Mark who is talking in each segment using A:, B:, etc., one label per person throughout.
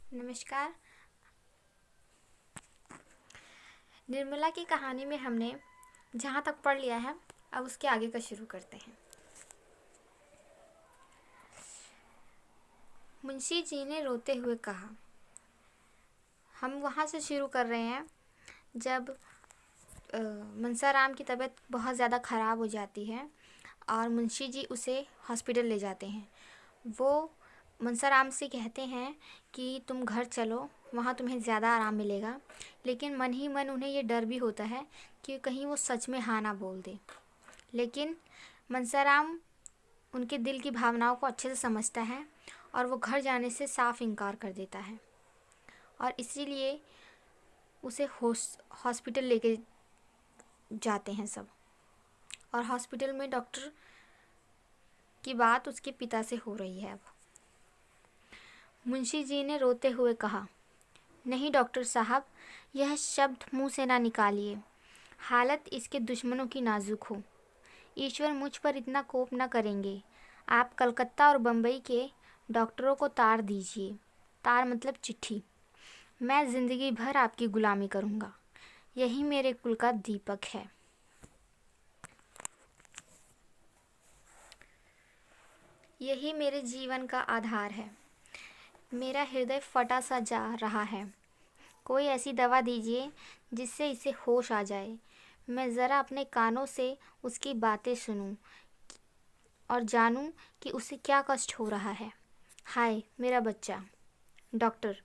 A: नमस्कार। निर्मला की कहानी में हमने जहाँ तक पढ़ लिया है, अब उसके आगे का शुरू करते हैं। मुंशी जी ने रोते हुए कहा। हम वहाँ से शुरू कर रहे हैं जब मनसाराम की तबीयत बहुत ज़्यादा ख़राब हो जाती है और मुंशी जी उसे हॉस्पिटल ले जाते हैं। वो मनसाराम से कहते हैं कि तुम घर चलो, वहाँ तुम्हें ज़्यादा आराम मिलेगा। लेकिन मन ही मन उन्हें ये डर भी होता है कि कहीं वो सच में हाँ ना बोल दे। लेकिन मनसाराम उनके दिल की भावनाओं को अच्छे से समझता है और वो घर जाने से साफ इनकार कर देता है और इसीलिए उसे हॉस्पिटल लेके जाते हैं सब। और हॉस्पिटल में डॉक्टर की बात उसके पिता से हो रही है। अब मुंशी जी ने रोते हुए कहा, नहीं डॉक्टर साहब, यह शब्द मुंह से ना निकालिए। हालत इसके दुश्मनों की नाजुक हो। ईश्वर मुझ पर इतना कोप न करेंगे। आप कलकत्ता और बम्बई के डॉक्टरों को तार दीजिए। तार मतलब चिट्ठी। मैं ज़िंदगी भर आपकी गुलामी करूँगा। यही मेरे कुल का दीपक है। यही मेरे जीवन का आधार है। मेरा हृदय फटा सा जा रहा है। कोई ऐसी दवा दीजिए जिससे इसे होश आ जाए। मैं ज़रा अपने कानों से उसकी बातें सुनूं और जानूं कि उसे क्या कष्ट हो रहा है। हाय मेरा बच्चा। डॉक्टर,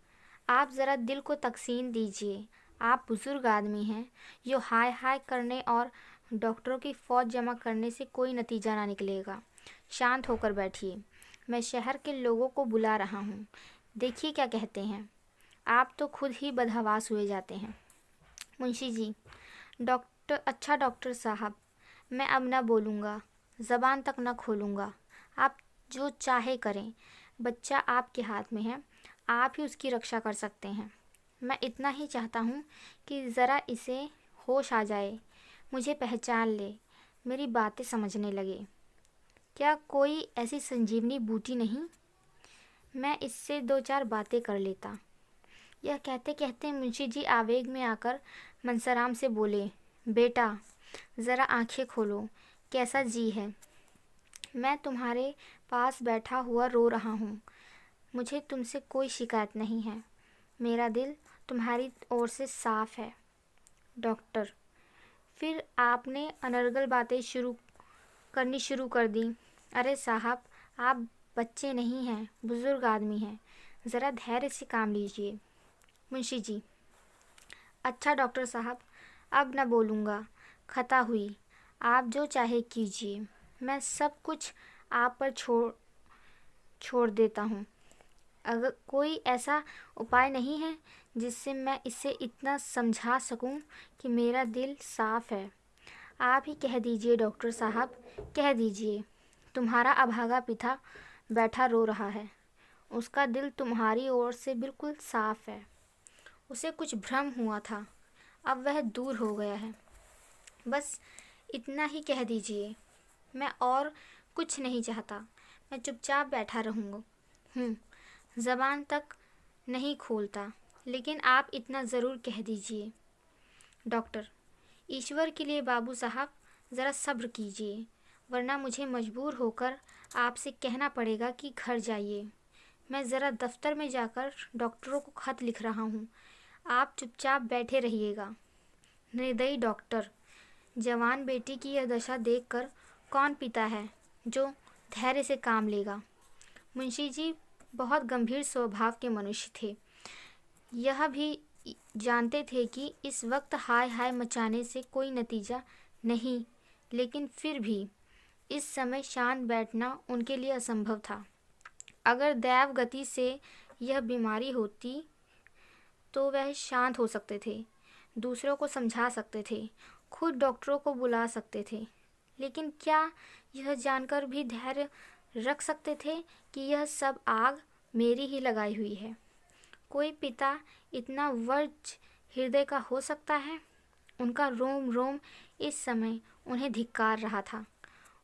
A: आप ज़रा दिल को तस्कीन दीजिए। आप बुज़ुर्ग आदमी हैं। यो हाय हाय करने और डॉक्टरों की फ़ौज जमा करने से कोई नतीजा ना निकलेगा। शांत होकर बैठिए। मैं शहर के लोगों को बुला रहा हूँ। देखिए क्या कहते हैं। आप तो खुद ही बदहवास हुए जाते हैं। मुंशी जी, डॉक्टर, अच्छा डॉक्टर साहब, मैं अब ना बोलूँगा, ज़बान तक ना खोलूँगा। आप जो चाहे करें। बच्चा आपके हाथ में है। आप ही उसकी रक्षा कर सकते हैं। मैं इतना ही चाहता हूँ कि ज़रा इसे होश आ जाए, मुझे पहचान ले, मेरी बातें समझने लगे। क्या कोई ऐसी संजीवनी बूटी नहीं? मैं इससे दो चार बातें कर लेता। यह कहते कहते मुंशी जी आवेग में आकर मनसाराम से बोले, बेटा ज़रा आंखें खोलो, कैसा जी है? मैं तुम्हारे पास बैठा हुआ रो रहा हूँ। मुझे तुमसे कोई शिकायत नहीं है। मेरा दिल तुम्हारी ओर से साफ है। डॉक्टर, फिर आपने अनर्गल बातें करनी शुरू कर दी। अरे साहब, आप बच्चे नहीं हैं, बुज़ुर्ग आदमी हैं। ज़रा धैर्य से काम लीजिए। मुंशी जी, अच्छा डॉक्टर साहब, अब न बोलूँगा। खता हुई। आप जो चाहे कीजिए। मैं सब कुछ आप पर छोड़ देता हूँ। अगर कोई ऐसा उपाय नहीं है जिससे मैं इसे इतना समझा सकूं कि मेरा दिल साफ है। आप ही कह दीजिए डॉक्टर साहब, कह दीजिए। तुम्हारा अभागा पिता बैठा रो रहा है। उसका दिल तुम्हारी ओर से बिल्कुल साफ है। उसे कुछ भ्रम हुआ था, अब वह दूर हो गया है। बस इतना ही कह दीजिए। मैं और कुछ नहीं चाहता। मैं चुपचाप बैठा रहूँगा। ज़बान तक नहीं खोलता, लेकिन आप इतना ज़रूर कह दीजिए। डॉक्टर, ईश्वर के लिए बाबू साहब ज़रा सब्र कीजिए, वरना मुझे मजबूर होकर आपसे कहना पड़ेगा कि घर जाइए। मैं ज़रा दफ्तर में जाकर डॉक्टरों को खत लिख रहा हूँ। आप चुपचाप बैठे रहिएगा। निर्दयी डॉक्टर, जवान बेटी की यह दशा देखकर कौन पिता है जो धैर्य से काम लेगा? मुंशी जी बहुत गंभीर स्वभाव के मनुष्य थे। यह भी जानते थे कि इस वक्त हाय हाय मचाने से कोई नतीजा नहीं, लेकिन फिर भी इस समय शांत बैठना उनके लिए असंभव था। अगर दैव गति से यह बीमारी होती तो वह शांत हो सकते थे, दूसरों को समझा सकते थे, खुद डॉक्टरों को बुला सकते थे। लेकिन क्या यह जानकर भी धैर्य रख सकते थे कि यह सब आग मेरी ही लगाई हुई है? कोई पिता इतना वर्ज हृदय का हो सकता है? उनका रोम रोम इस समय उन्हें धिक्कार रहा था।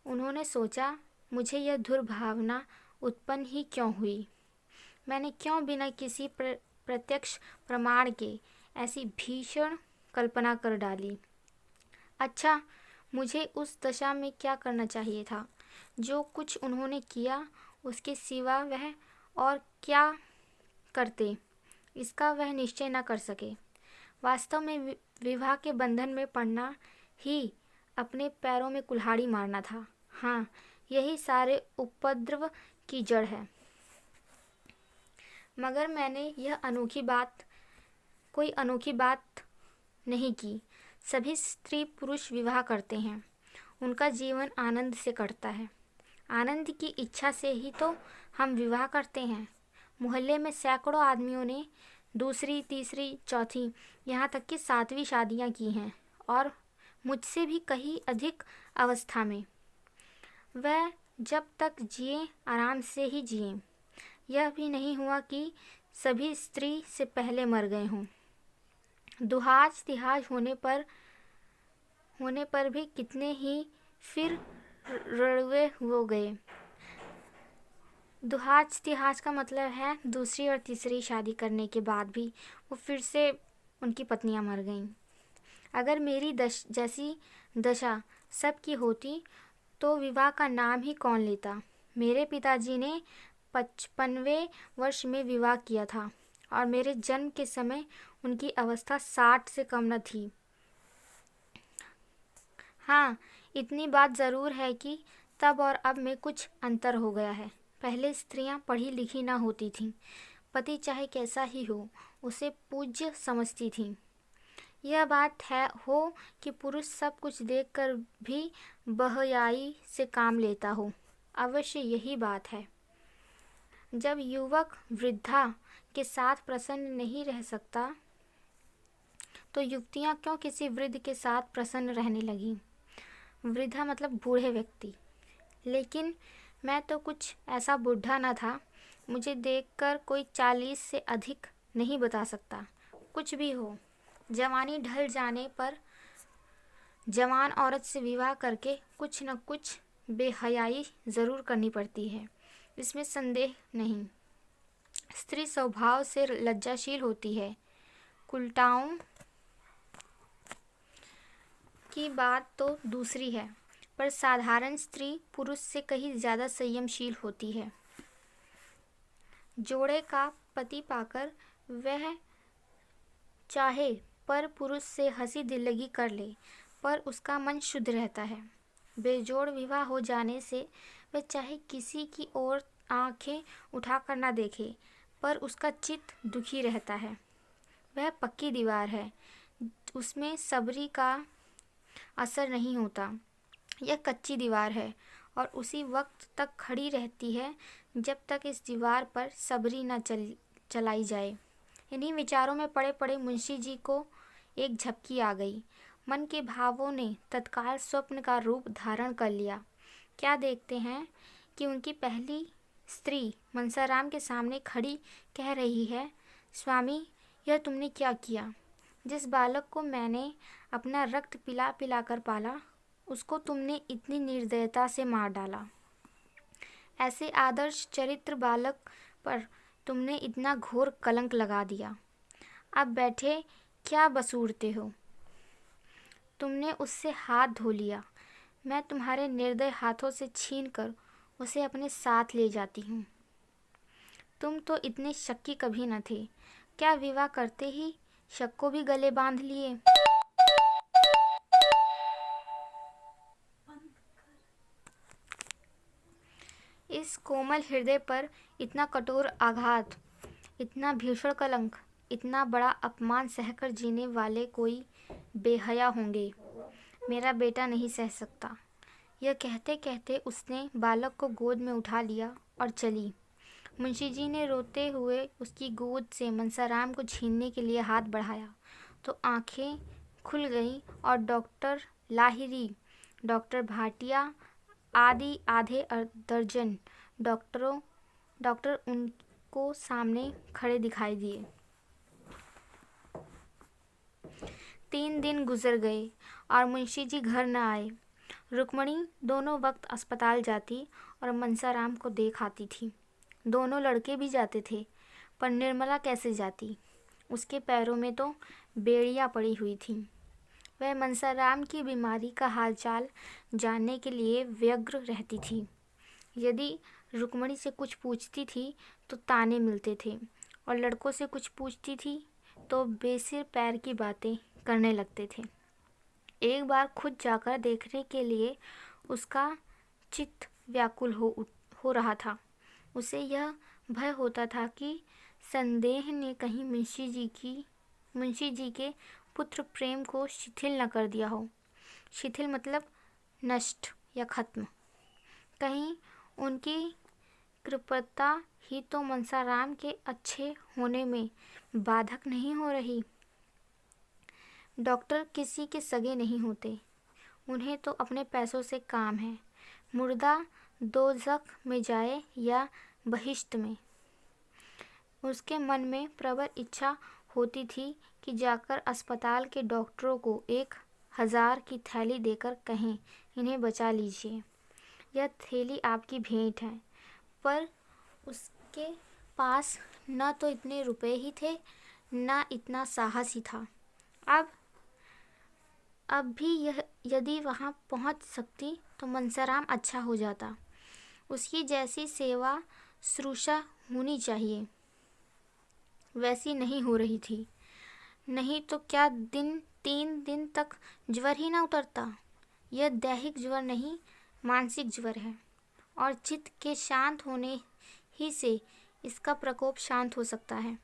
A: उन्होंने सोचा, मुझे यह दुर्भावना उत्पन्न ही क्यों हुई? मैंने क्यों बिना किसी प्रत्यक्ष प्रमाण के ऐसी भीषण कल्पना कर डाली। अच्छा, मुझे उस दशा में क्या करना चाहिए था? जो कुछ उन्होंने किया उसके सिवा वह और क्या करते, इसका वह निश्चय न कर सके। वास्तव में विवाह के बंधन में पड़ना ही अपने पैरों में कुल्हाड़ी मारना था। हाँ, यही सारे उपद्रव की जड़ है। मगर मैंने यह कोई अनोखी बात नहीं की। सभी स्त्री पुरुष विवाह करते हैं, उनका जीवन आनंद से कटता है। आनंद की इच्छा से ही तो हम विवाह करते हैं। मोहल्ले में सैकड़ों आदमियों ने दूसरी, तीसरी, चौथी, यहाँ तक कि 7वीं शादियाँ की हैं, और मुझसे भी कहीं अधिक अवस्था में। वह जब तक जिए आराम से ही जिए। यह भी नहीं हुआ कि सभी स्त्री से पहले मर गए हों। दुहाज तिहाज होने पर भी कितने ही फिर रुड़वे हो गए। दुहाज तिहाज का मतलब है दूसरी और तीसरी शादी करने के बाद भी वो फिर से उनकी पत्नियां मर गईं। अगर मेरी जैसी दशा सबकी होती तो विवाह का नाम ही कौन लेता। मेरे पिताजी ने 55वें वर्ष में विवाह किया था और मेरे जन्म के समय उनकी अवस्था 60 से कम न थी। हाँ, इतनी बात ज़रूर है कि तब और अब में कुछ अंतर हो गया है। पहले स्त्रियां पढ़ी लिखी ना होती थीं। पति चाहे कैसा ही हो उसे पूज्य समझती थीं। यह बात है हो कि पुरुष सब कुछ देखकर भी बहयाई से काम लेता हो। अवश्य यही बात है। जब युवक वृद्धा के साथ प्रसन्न नहीं रह सकता तो युवतियां क्यों किसी वृद्ध के साथ प्रसन्न रहने लगी। वृद्धा मतलब बूढ़े व्यक्ति। लेकिन मैं तो कुछ ऐसा बूढ़ा न था। मुझे देखकर कोई 40 से अधिक नहीं बता सकता। कुछ भी हो, जवानी ढल जाने पर जवान औरत से विवाह करके कुछ न कुछ बेहयाई ज़रूर करनी पड़ती है, इसमें संदेह नहीं। स्त्री स्वभाव से लज्जाशील होती है। कुलटाओं की बात तो दूसरी है, पर साधारण स्त्री पुरुष से कहीं ज़्यादा संयमशील होती है। जोड़े का पति पाकर वह चाहे पर पुरुष से हंसी दिल्लगी कर ले, पर उसका मन शुद्ध रहता है। बेजोड़ विवाह हो जाने से वह चाहे किसी की ओर आंखें उठाकर ना देखे, पर उसका चित्त दुखी रहता है। वह पक्की दीवार है, उसमें सबरी का असर नहीं होता। यह कच्ची दीवार है और उसी वक्त तक खड़ी रहती है जब तक इस दीवार पर सबरी न चलाई जाए। इन्हीं विचारों में पड़े पड़े मुंशी जी को एक झपकी आ गई। मन के भावों ने तत्काल स्वप्न का रूप धारण कर लिया। क्या देखते हैं कि उनकी पहली स्त्री मनसाराम के सामने खड़ी कह रही है, स्वामी, यह तुमने क्या किया? जिस बालक को मैंने अपना रक्त पिला पिला कर पाला, उसको तुमने इतनी निर्दयता से मार डाला। ऐसे आदर्श चरित्र बालक पर तुमने इतना घोर कलंक लगा दिया। अब बैठे क्या बसूड़ते हो? तुमने उससे हाथ धो लिया। मैं तुम्हारे निर्दय हाथों से छीनकर उसे अपने साथ ले जाती हूँ। तुम तो इतने शक्की कभी न थे। क्या विवाह करते ही शक को भी गले बांध लिए? इस कोमल हृदय पर इतना कठोर आघात, इतना भीषण कलंक, इतना बड़ा अपमान सहकर जीने वाले कोई बेहया होंगे। मेरा बेटा नहीं सह सकता। यह कहते कहते उसने बालक को गोद में उठा लिया और चली। मुंशी जी ने रोते हुए उसकी गोद से मनसाराम को छीनने के लिए हाथ बढ़ाया तो आंखें खुल गईं और डॉक्टर लाहिरी, डॉक्टर भाटिया आदि आधे दर्जन डॉक्टर उनको सामने खड़े दिखाई दिए। 3 दिन गुजर गए और मुंशी जी घर न आए। रुक्मणी दोनों वक्त अस्पताल जाती और मनसाराम को देख आती थी। दोनों लड़के भी जाते थे, पर निर्मला कैसे जाती? उसके पैरों में तो बेड़ियां पड़ी हुई थीं। वह मनसाराम की बीमारी का हालचाल जानने के लिए व्यग्र रहती थी। यदि रुक्मणी से कुछ पूछती थी तो ताने मिलते थे, और लड़कों से कुछ पूछती थी तो बेसिर पैर की बातें करने लगते थे। एक बार खुद जाकर देखने के लिए उसका चित्त व्याकुल हो रहा था। उसे यह भय होता था कि संदेह ने कहीं मुंशी जी के पुत्र प्रेम को शिथिल न कर दिया हो। शिथिल मतलब नष्ट या खत्म। कहीं उनकी कृपणता ही तो मनसाराम के अच्छे होने में बाधक नहीं हो रही। डॉक्टर किसी के सगे नहीं होते, उन्हें तो अपने पैसों से काम है। मुर्दा दोज़ख में जाए या बहिश्त में। उसके मन में प्रबल इच्छा होती थी कि जाकर अस्पताल के डॉक्टरों को 1000 की थैली देकर कहें, इन्हें बचा लीजिए, यह थैली आपकी भेंट है। पर उसके पास न तो इतने रुपए ही थे, न इतना साहस ही था। अब भी यदि वहाँ पहुँच सकती तो मनसाराम अच्छा हो जाता। उसकी जैसी सेवा शुश्रूषा होनी चाहिए, वैसी नहीं हो रही थी। नहीं तो क्या 3 दिन तक ज्वर ही ना उतरता। यह दैहिक ज्वर नहीं, मानसिक ज्वर है, और चित्त के शांत होने ही से इसका प्रकोप शांत हो सकता है।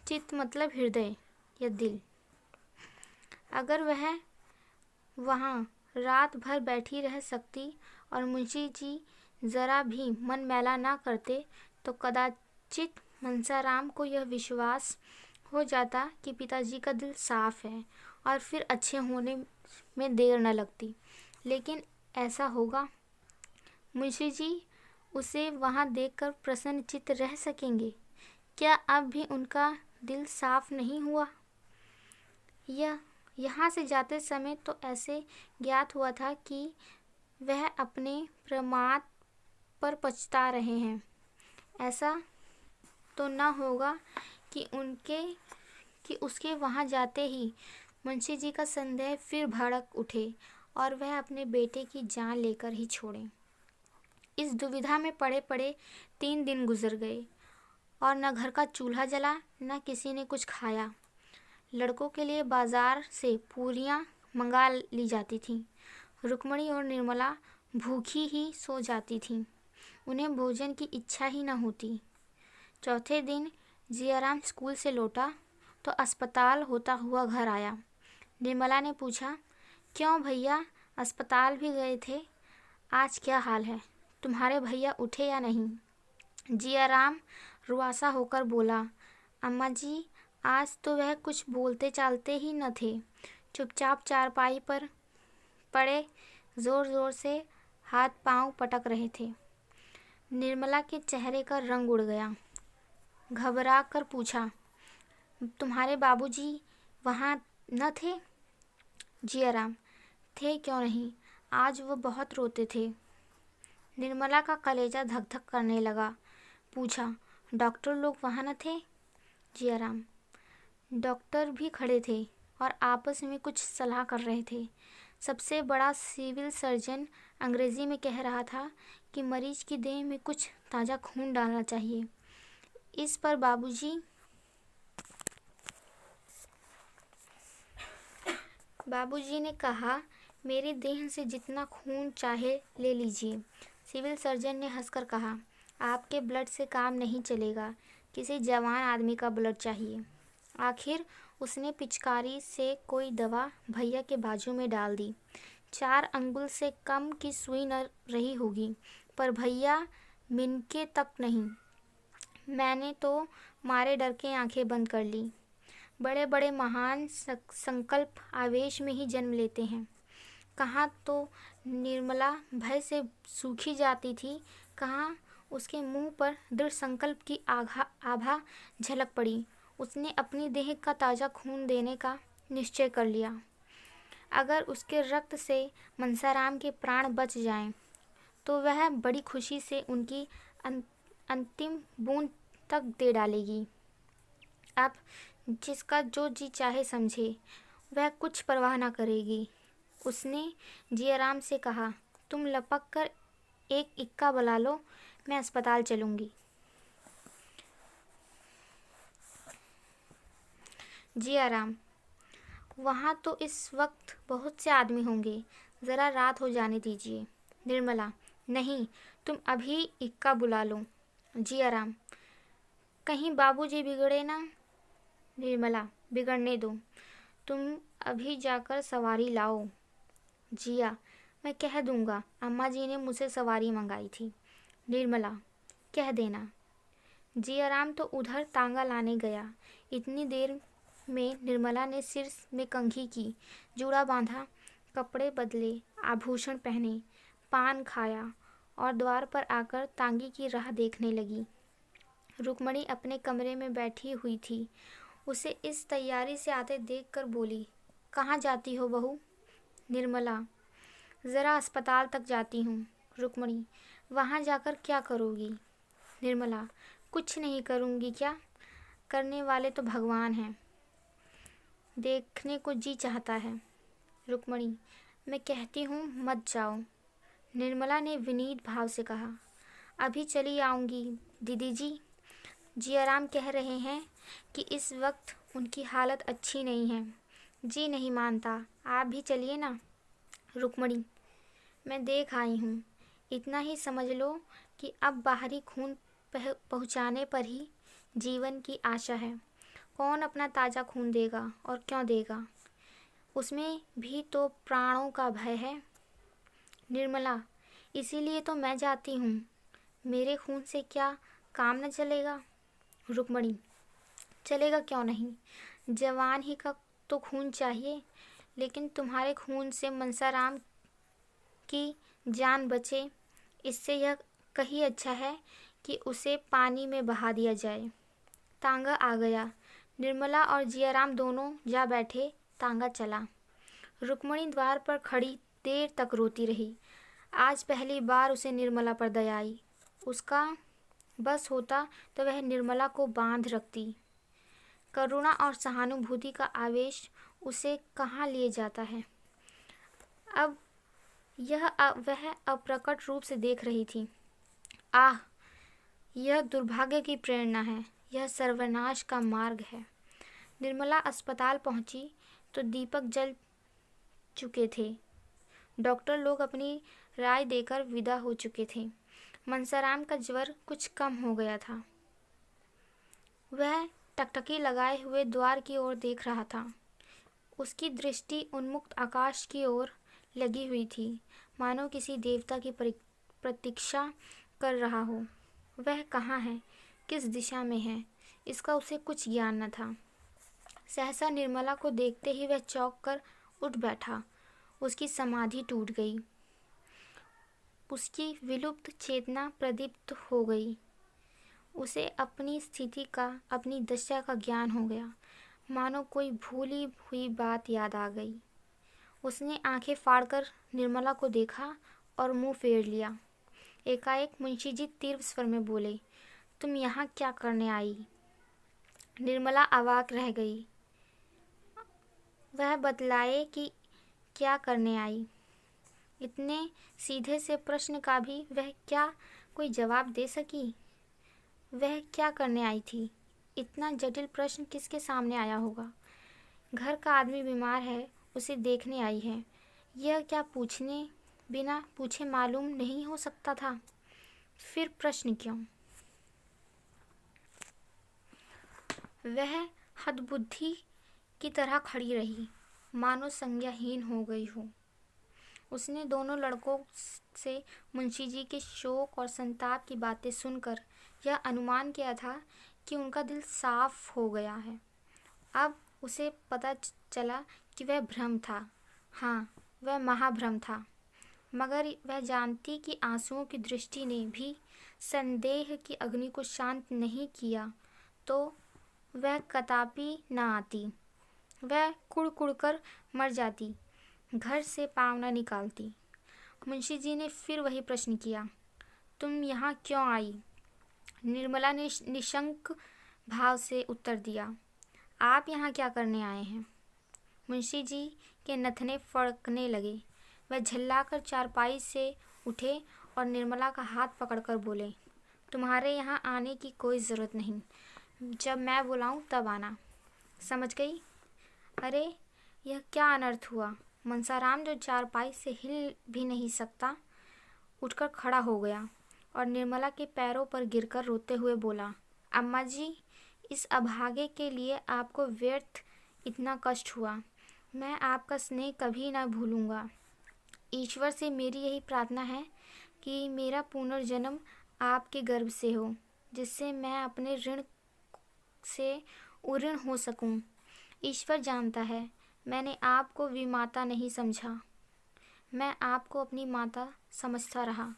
A: चित्त मतलब हृदय या दिल। अगर वह वहाँ रात भर बैठी रह सकती और मुंशी जी जरा भी मन मैला ना करते तो कदाचित मनसाराम को यह विश्वास हो जाता कि पिताजी का दिल साफ है और फिर अच्छे होने में देर न लगती। लेकिन ऐसा होगा? मुंशी जी उसे वहाँ देखकर प्रसन्नचित्त रह सकेंगे? क्या अब भी उनका दिल साफ नहीं हुआ? यहाँ से जाते समय तो ऐसे ज्ञात हुआ था कि वह अपने प्रमाद पर पछता रहे हैं। ऐसा तो न होगा कि उसके वहाँ जाते ही मुंशी जी का संदेह फिर भड़क उठे और वह अपने बेटे की जान लेकर ही छोड़े। इस दुविधा में पड़े पड़े 3 दिन गुजर गए और न घर का चूल्हा जला, न किसी ने कुछ खाया। लड़कों के लिए बाजार से पूरियां मंगा ली जाती थीं। रुक्मणी और निर्मला भूखी ही सो जाती थीं। उन्हें भोजन की इच्छा ही न होती। चौथे दिन जियाराम स्कूल से लौटा तो अस्पताल होता हुआ घर आया। निर्मला ने पूछा, क्यों भैया, अस्पताल भी गए थे? आज क्या हाल है? तुम्हारे भैया उठे या नहीं? जियाराम रुआसा होकर बोला, अम्मा जी, आज तो वह कुछ बोलते चालते ही न थे। चुपचाप चारपाई पर पड़े जोर जोर से हाथ पांव पटक रहे थे। निर्मला के चेहरे का रंग उड़ गया। घबरा कर पूछा, तुम्हारे बाबूजी वहाँ न थे? जियाराम, थे क्यों नहीं, आज वो बहुत रोते थे। निर्मला का कलेजा धक धक करने लगा। पूछा, डॉक्टर लोग वहाँ न थे? जियाराम, डॉक्टर भी खड़े थे और आपस में कुछ सलाह कर रहे थे। सबसे बड़ा सिविल सर्जन अंग्रेजी में कह रहा था कि मरीज की देह में कुछ ताज़ा खून डालना चाहिए। इस पर बाबूजी ने कहा, मेरी देह से जितना खून चाहे ले लीजिए। सिविल सर्जन ने हंसकर कहा, आपके ब्लड से काम नहीं चलेगा, किसी जवान आदमी का ब्लड चाहिए। आखिर उसने पिचकारी से कोई दवा भैया के बाजू में डाल दी। 4 अंगुल से कम की सुई न रही होगी, पर भैया मिनके तक नहीं। मैंने तो मारे डर के आंखें बंद कर ली। बड़े बड़े महान संकल्प आवेश में ही जन्म लेते हैं। कहाँ तो निर्मला भय से सूखी जाती थी, कहाँ उसके मुंह पर दृढ़ संकल्प की आभा झलक पड़ी। उसने अपनी देह का ताज़ा खून देने का निश्चय कर लिया। अगर उसके रक्त से मनसाराम के प्राण बच जाएं, तो वह बड़ी खुशी से उनकी अंतिम बूंद तक दे डालेगी। अब जिसका जो जी चाहे समझे, वह कुछ परवाह ना करेगी। उसने जियाराम से कहा, तुम लपक कर एक इक्का बुला लो, मैं अस्पताल चलूँगी। जियाराम, वहाँ तो इस वक्त बहुत से आदमी होंगे, ज़रा रात हो जाने दीजिए। निर्मला, नहीं, तुम अभी इक्का बुला लो। जियाराम, कहीं बाबूजी बिगड़े ना। निर्मला, बिगड़ने दो, तुम अभी जाकर सवारी लाओ। जिया, मैं कह दूंगा, अम्मा जी ने मुझसे सवारी मंगाई थी। निर्मला, कह देना। जियाराम तो उधर तांगा लाने गया। इतनी देर में निर्मला ने सिर में कंघी की, जूड़ा बांधा, कपड़े बदले, आभूषण पहने, पान खाया और द्वार पर आकर तांगी की राह देखने लगी। रुक्मणी अपने कमरे में बैठी हुई थी। उसे इस तैयारी से आते देखकर बोली, कहाँ जाती हो बहू? निर्मला, ज़रा अस्पताल तक जाती हूँ। रुक्मणी, वहाँ जाकर क्या करोगी? निर्मला, कुछ नहीं करूँगी। क्या करने वाले तो भगवान हैं, देखने को जी चाहता है। रुक्मणी, मैं कहती हूँ मत जाओ। निर्मला ने विनीत भाव से कहा, अभी चली आऊँगी दीदी जी। जियाराम कह रहे हैं कि इस वक्त उनकी हालत अच्छी नहीं है। जी नहीं मानता, आप भी चलिए ना। रुक्मणी, मैं देख आई हूँ, इतना ही समझ लो कि अब बाहरी खून पहुँचाने पर ही जीवन की आशा है। कौन अपना ताज़ा खून देगा और क्यों देगा? उसमें भी तो प्राणों का भय है। निर्मला, इसीलिए तो मैं जाती हूँ। मेरे खून से क्या काम न चलेगा? रुक्मणी, चलेगा क्यों नहीं, जवान ही का तो खून चाहिए, लेकिन तुम्हारे खून से मनसाराम की जान बचे, इससे यह कहीं अच्छा है कि उसे पानी में बहा दिया जाए। तांगा आ गया। निर्मला और जियाराम दोनों जा बैठे। तांगा चला। रुक्मणी द्वार पर खड़ी देर तक रोती रही। आज पहली बार उसे निर्मला पर दया आई। उसका बस होता तो वह निर्मला को बांध रखती। करुणा और सहानुभूति का आवेश उसे कहाँ लिए जाता है। अब वह अप्रकट रूप से देख रही थी। आह, यह दुर्भाग्य की प्रेरणा है, यह सर्वनाश का मार्ग है। निर्मला अस्पताल पहुंची तो दीपक जल चुके थे। डॉक्टर लोग अपनी राय देकर विदा हो चुके थे। मनसाराम का ज्वर कुछ कम हो गया था। वह टकटकी लगाए हुए द्वार की ओर देख रहा था। उसकी दृष्टि उन्मुक्त आकाश की ओर लगी हुई थी, मानो किसी देवता की प्रतीक्षा कर रहा हो। वह कहाँ है, किस दिशा में है, इसका उसे कुछ ज्ञान न था। सहसा निर्मला को देखते ही वह चौंक कर उठ बैठा। उसकी समाधि टूट गई। उसकी विलुप्त चेतना प्रदीप्त हो गई। उसे अपनी स्थिति का, अपनी दशा का ज्ञान हो गया, मानो कोई भूली हुई बात याद आ गई। उसने आंखें फाड़कर निर्मला को देखा और मुंह फेर लिया। एकाएक मुंशी जी तीव्र स्वर में बोले, तुम यहाँ क्या करने आई? निर्मला अवाक रह गई। वह बतलाए कि क्या करने आई। इतने सीधे से प्रश्न का भी वह क्या कोई जवाब दे सकी? वह क्या करने आई थी? इतना जटिल प्रश्न किसके सामने आया होगा? घर का आदमी बीमार है, उसे देखने आई है। यह क्या पूछने बिना पूछे मालूम नहीं हो सकता था? फिर प्रश्न क्यों? वह हतबुद्धि की तरह खड़ी रही, मानो संज्ञाहीन हो गई हो। उसने दोनों लड़कों से मुंशी जी के शोक और संताप की बातें सुनकर यह अनुमान किया था कि उनका दिल साफ हो गया है। अब उसे पता चला कि वह भ्रम था। हाँ, वह महाभ्रम था। मगर वह जानती कि आंसुओं की दृष्टि ने भी संदेह की अग्नि को शांत नहीं किया तो वह कदापि न आती। वह कुड़ कर मर जाती, घर से पाँव न निकालती। मुंशी जी ने फिर वही प्रश्न किया, तुम यहाँ क्यों आई? निर्मला ने निशंक भाव से उत्तर दिया, आप यहाँ क्या करने आए हैं? मुंशी जी के नथने फड़कने लगे। वह झल्लाकर चारपाई से उठे और निर्मला का हाथ पकड़कर बोले, तुम्हारे यहाँ आने की कोई ज़रूरत नहीं, जब मैं बुलाऊं तब आना, समझ गई? अरे यह क्या अनर्थ हुआ? मनसाराम, जो चारपाई से हिल भी नहीं सकता, उठकर खड़ा हो गया और निर्मला के पैरों पर गिरकर रोते हुए बोला, अम्मा जी, इस अभागे के लिए आपको व्यर्थ इतना कष्ट हुआ। मैं आपका स्नेह कभी ना भूलूंगा। ईश्वर से मेरी यही प्रार्थना है कि मेरा पुनर्जन्म आपके गर्भ से हो, जिससे मैं अपने ऋण से उऋण हो सकूं। ईश्वर जानता है, मैंने आपको विमाता नहीं समझा, मैं आपको अपनी माता समझता रहा।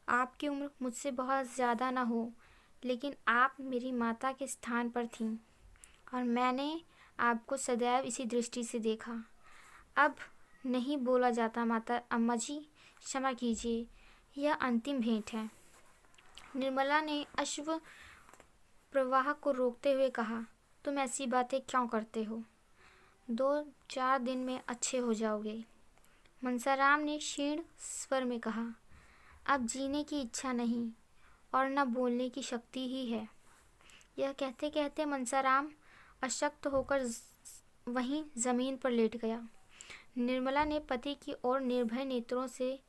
A: आपकी उम्र मुझसे बहुत ज़्यादा ना हो, लेकिन आप मेरी माता के स्थान पर थीं और मैंने आपको सदैव इसी दृष्टि से देखा। अब नहीं बोला जाता माता। अम्मा जी, क्षमा कीजिए, यह अंतिम भेंट है। निर्मला ने अश्रु प्रवाह को रोकते हुए कहा, तुम ऐसी बातें क्यों करते हो? 2-4 दिन में अच्छे हो जाओगे। मनसाराम ने क्षीण स्वर में कहा, अब जीने की इच्छा नहीं और न बोलने की शक्ति ही है। यह कहते कहते मनसाराम अशक्त होकर वहीं जमीन पर लेट गया। निर्मला ने पति की ओर निर्भय नेत्रों से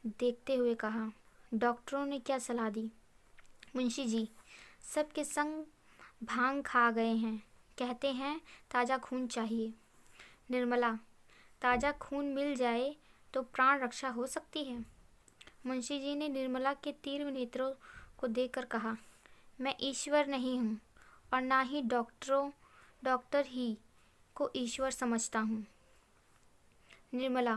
A: देखते हुए कहा, डॉक्टरों ने क्या सलाह दी? मुंशी जी सबके संग भांग खा गए हैं, कहते हैं ताज़ा खून चाहिए। निर्मला, ताज़ा खून मिल जाए तो प्राण रक्षा हो सकती है। मुंशी जी ने निर्मला के तीव्र नेत्रों को देखकर कहा, मैं ईश्वर नहीं हूँ और ना ही डॉक्टर ही को ईश्वर समझता हूँ। निर्मला,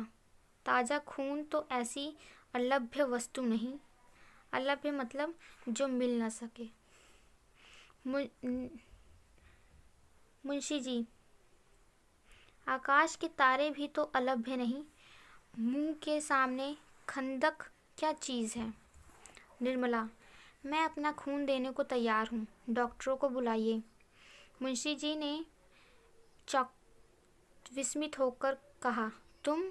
A: ताज़ा खून तो ऐसी अलभ्य वस्तु नहीं। अलभ्य मतलब जो मिल न सके। मुंशी जी, आकाश के तारे भी तो अलभ्य नहीं। मुंह के सामने खंदक क्या चीज़ है? निर्मला, मैं अपना खून देने को तैयार हूँ, डॉक्टरों को बुलाइए। मुंशी जी ने विस्मित होकर कहा, तुम?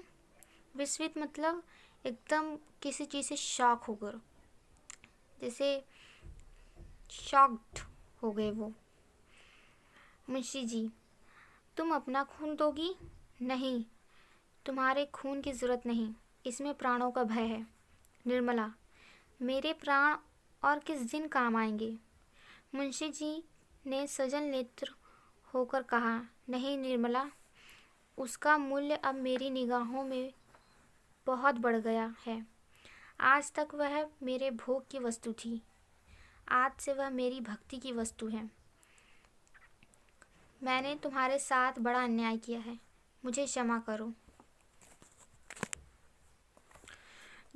A: विस्मित मतलब एकदम किसी चीज़ से शॉक होकर, जैसे शॉक्ड हो गए वो। मुंशी जी, तुम अपना खून दोगी? नहीं, तुम्हारे खून की ज़रूरत नहीं, इसमें प्राणों का भय है। निर्मला, मेरे प्राण और किस दिन काम आएंगे? मुंशी जी ने सजल नेत्र होकर कहा, नहीं निर्मला, उसका मूल्य अब मेरी निगाहों में बहुत बढ़ गया है। आज तक वह मेरे भोग की वस्तु थी, आज से वह मेरी भक्ति की वस्तु है। मैंने तुम्हारे साथ बड़ा अन्याय किया है, मुझे क्षमा करो।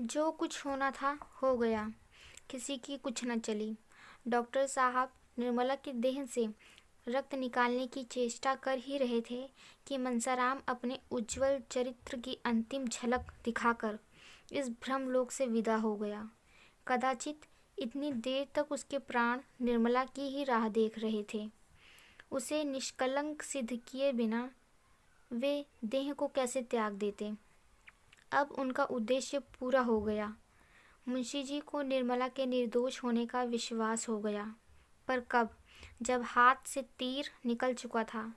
A: जो कुछ होना था हो गया, किसी की कुछ न चली। डॉक्टर साहब निर्मला के देह से रक्त निकालने की चेष्टा कर ही रहे थे कि मनसाराम अपने उज्जवल चरित्र की अंतिम झलक दिखाकर इस भ्रमलोक से विदा हो गया। कदाचित इतनी देर तक उसके प्राण निर्मला की ही राह देख रहे थे। उसे निष्कलंक सिद्ध किए बिना वे देह को कैसे त्याग देते? अब उनका उद्देश्य पूरा हो गया। मुंशी जी को निर्मला के निर्दोष होने का विश्वास हो गया, पर कब? जब हाथ से तीर निकल चुका था,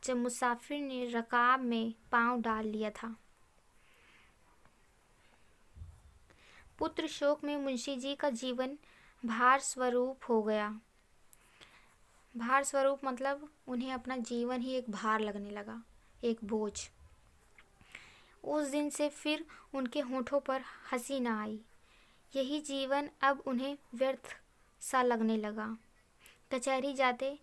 A: जब मुसाफिर ने रकाब में पांव डाल लिया था। पुत्र शोक में मुंशी जी का जीवन भार स्वरूप हो गया। भार स्वरूप मतलब उन्हें अपना जीवन ही एक भार लगने लगा, एक बोझ। उस दिन से फिर उनके होठों पर हंसी न आई। यही जीवन अब उन्हें व्यर्थ सा लगने लगा। कचहरी जाते,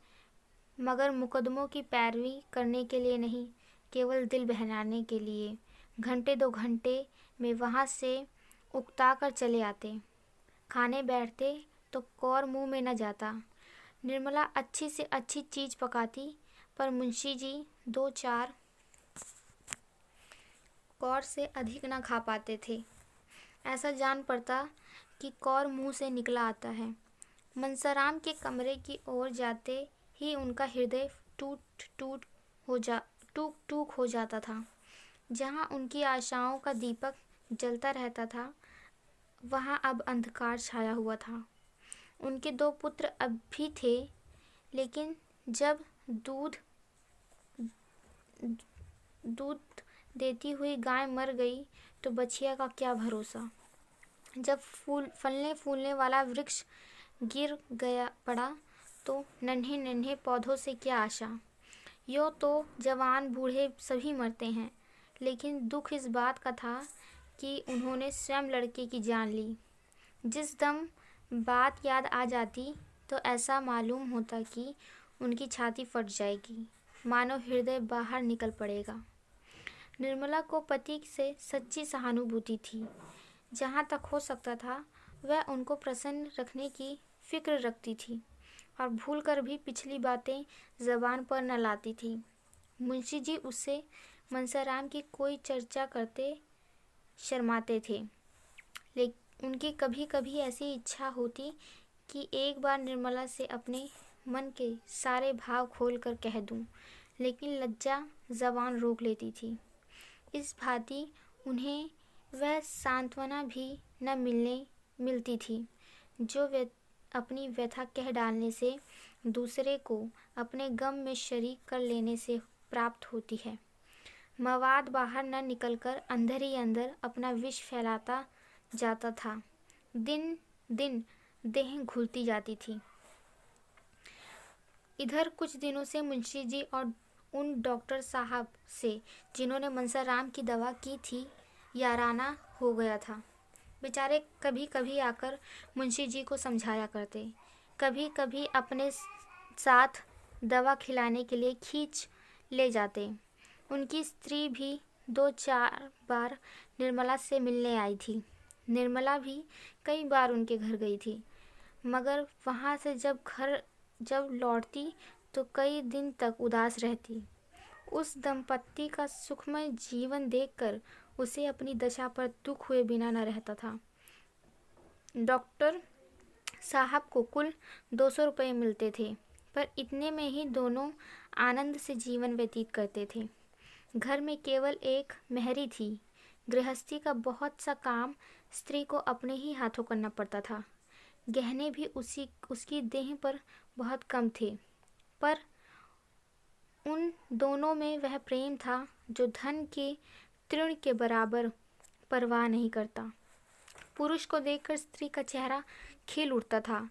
A: मगर मुकदमों की पैरवी करने के लिए नहीं, केवल दिल बहलाने के लिए। घंटे 2 घंटे में वहाँ से उकता कर चले आते। खाने बैठते तो कौर मुंह में न जाता। निर्मला अच्छी से अच्छी चीज़ पकाती, पर मुंशी जी 2-4 कौर से अधिक न खा पाते थे। ऐसा जान पड़ता कि कौर मुंह से निकला आता है। मनसाराम के कमरे की ओर जाते ही उनका हृदय टूक टूक हो जाता था। जहाँ उनकी आशाओं का दीपक जलता रहता था, वहाँ अब अंधकार छाया हुआ था। उनके 2 पुत्र अब भी थे, लेकिन जब दूध देती हुई गाय मर गई तो बछिया का क्या भरोसा। जब फलने फूलने वाला वृक्ष गिर गया पड़ा तो नन्हे नन्हे पौधों से क्या आशा। यूँ तो जवान बूढ़े सभी मरते हैं, लेकिन दुख इस बात का था कि उन्होंने स्वयं लड़के की जान ली। जिस दम बात याद आ जाती तो ऐसा मालूम होता कि उनकी छाती फट जाएगी, मानो हृदय बाहर निकल पड़ेगा। निर्मला को पति से सच्ची सहानुभूति थी। जहाँ तक हो सकता था वह उनको प्रसन्न रखने की फिक्र रखती थी और भूलकर भी पिछली बातें ज़बान पर न लाती थी। मुंशी जी उससे मनसाराम की कोई चर्चा करते शर्माते थे, लेकिन उनकी कभी कभी ऐसी इच्छा होती कि एक बार निर्मला से अपने मन के सारे भाव खोलकर कह दूं, लेकिन लज्जा ज़बान रोक लेती थी। इस भांति उन्हें वह सांत्वना भी न मिलती थी जो वे अपनी व्यथा कह डालने से, दूसरे को अपने गम में शरीक कर लेने से प्राप्त होती है। मवाद बाहर न निकलकर अंदर ही अंदर अपना विष फैलाता जाता था। दिन दिन देह घुलती जाती थी। इधर कुछ दिनों से मुंशी जी और उन डॉक्टर साहब से जिन्होंने मनसाराम की दवा की थी याराना हो गया था। बेचारे कभी कभी आकर मुंशी जी को समझाया करते, कभी कभी अपने साथ दवा खिलाने के लिए खींच ले जाते। उनकी स्त्री भी 2-4 बार निर्मला से मिलने आई थी। निर्मला भी कई बार उनके घर गई थी, मगर वहाँ से जब लौटती तो कई दिन तक उदास रहती। उस दंपत्ति का सुखमय जीवन देखकर उसे अपनी दशा पर दुख हुए बिना न रहता था। डॉक्टर साहब को कुल 200 रुपये मिलते थे, पर इतने में ही दोनों आनंद से जीवन व्यतीत करते थे। घर में केवल एक मेहरी थी। गृहस्थी का बहुत सा काम स्त्री को अपने ही हाथों करना पड़ता था। गहने भी उसकी देह पर बहुत कम थे, पर उन दोनों में वह प्रेम था जो धन के तृण के बराबर परवाह नहीं करता। पुरुष को देखकर स्त्री का चेहरा खिल उठता था।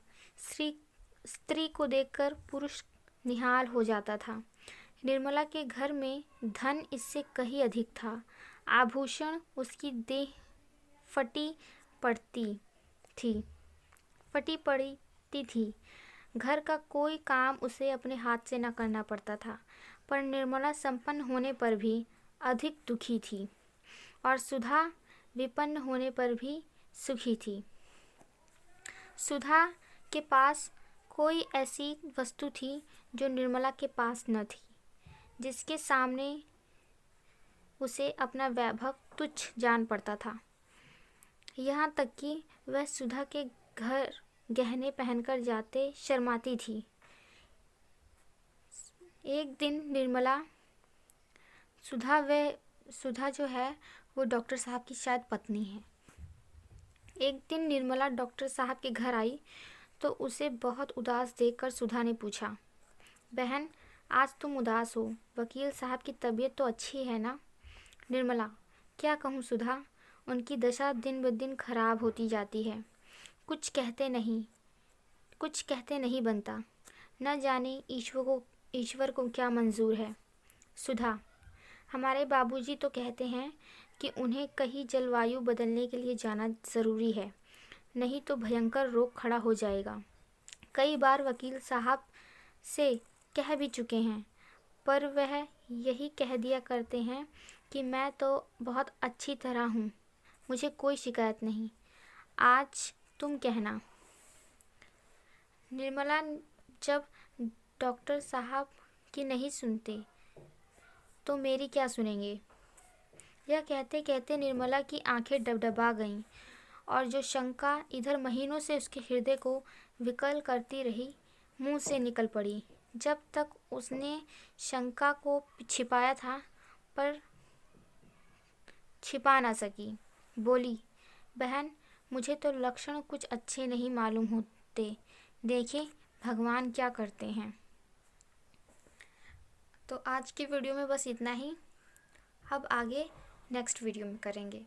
A: स्त्री को देखकर पुरुष निहाल हो जाता था। निर्मला के घर में धन इससे कहीं अधिक था। आभूषण उसकी देह फटी पड़ती थी। घर का कोई काम उसे अपने हाथ से न करना पड़ता था। पर निर्मला संपन्न होने पर भी अधिक दुखी थी और सुधा विपन्न होने पर भी सुखी थी। सुधा के पास कोई ऐसी वस्तु थी जो निर्मला के पास न थी, जिसके सामने उसे अपना वैभव तुच्छ जान पड़ता था। यहाँ तक कि वह सुधा के घर गहने पहनकर जाते शर्माती थी। एक दिन सुधा जो है वो डॉक्टर साहब की शायद पत्नी है। एक दिन निर्मला डॉक्टर साहब के घर आई तो उसे बहुत उदास देखकर सुधा ने पूछा, बहन आज तुम उदास हो, वकील साहब की तबीयत तो अच्छी है ना? निर्मला, क्या कहूँ सुधा, उनकी दशा दिन ब दिन खराब होती जाती है। कुछ कहते नहीं बनता। न जाने ईश्वर को क्या मंजूर है। सुधा, हमारे बाबूजी तो कहते हैं कि उन्हें कहीं जलवायु बदलने के लिए जाना ज़रूरी है, नहीं तो भयंकर रोग खड़ा हो जाएगा। कई बार वकील साहब से कह भी चुके हैं, पर वह यही कह दिया करते हैं कि मैं तो बहुत अच्छी तरह हूँ, मुझे कोई शिकायत नहीं। आज तुम कहना। निर्मला, जब डॉक्टर साहब की नहीं सुनते तो मेरी क्या सुनेंगे? यह कहते कहते निर्मला की आंखें डबडबा गईं और जो शंका इधर महीनों से उसके हृदय को विकल करती रही, मुंह से निकल पड़ी। जब तक उसने शंका को छिपाया था, पर छिपा ना सकी। बोली, बहन, मुझे तो लक्षण कुछ अच्छे नहीं मालूम होते। देखें भगवान क्या करते हैं। तो आज की वीडियो में बस इतना ही। अब आगे नेक्स्ट वीडियो में करेंगे।